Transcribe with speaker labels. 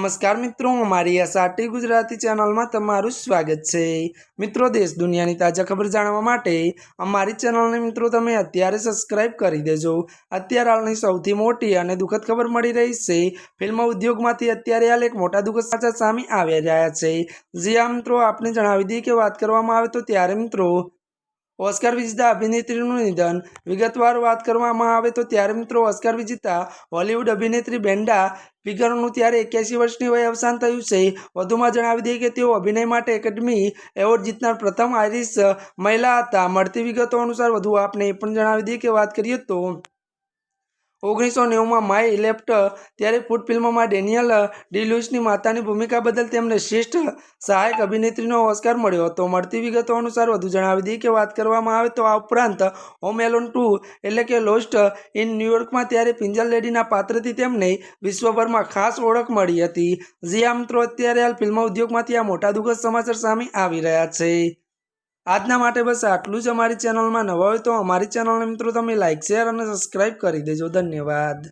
Speaker 1: नमस्कार मित्रों, हमारी एसआरटी गुजराती चैनल में तमाરું स्वागत है। मित्रों, देश दुनिया की ताजा खबर जाणवा माटे अमारी चैनल ने मित्रों तमे अत्यारे सब्सक्राइब करी देजो। अत्यारे हालनी सौथी मोटी अने दुखद खबर मળી रही है। फिल्म उद्योगमांथी अत्यारे हाल एक मोटा दुखद समाचार सामे आवी रह्या छे। जी हाँ मित्रों, आपने जणावी दीए के वात करवामां आवे तो त्यारे मित्रों ऑस्कर विजेता अभिनेत्रीનું निधन। विगतवार बात करवामां आवे तो त्यारे मित्रों ऑस्कर विजेता हॉलीवुड अभिनेत्री ब्रेंडा फिगरનું ત્યારે 81 વર્ષની વયે અવસાન થયું છે। વધુમાં જણાવી દઈએ કે તેઓ અભિનય માટે એકેડમી એવોર્ડ જીતનાર પ્રથમ આયરિશ મહિલા હતા। મળતી વિગતો અનુસાર વધુ આપને એ પણ જણાવી દઈએ કે વાત કરીએ તો 1990 में माय इलेप्ट त्यारे फूड फिल्म में डेनियल डी लुइसनी मातानी भूमिका बदल तेमने श्रेष्ठ सहायक अभिनेत्रीनो ऑस्कर मळ्यो हतो। मळती विगतो अनुसार वधु जणावी दઈએ કે વાત કરવામાં આવે તો આ ઉપરાંત હોમ એલોન 2 એટલે કે લોસ્ટ ઇન ન્યુયોર્કમાં ત્યારે પિંજર લેડીના પાત્રથી તેમને વિશ્વભરમાં ખાસ ઓળખ મળી હતી। जी हाँ मित्रों, અત્યારે હાલ ફિલ્મ ઉદ્યોગમાંથી આ મોટા દુઃખદ સમાચાર સામે આવી રહ્યા છે। આજના માટે બસ આટલું જ। અમારી ચેનલમાં નવા હોય તો અમારી ચેનલને મિત્રો તમે લાઇક શેર અને સબસ્ક્રાઇબ કરી દેજો। ધન્યવાદ।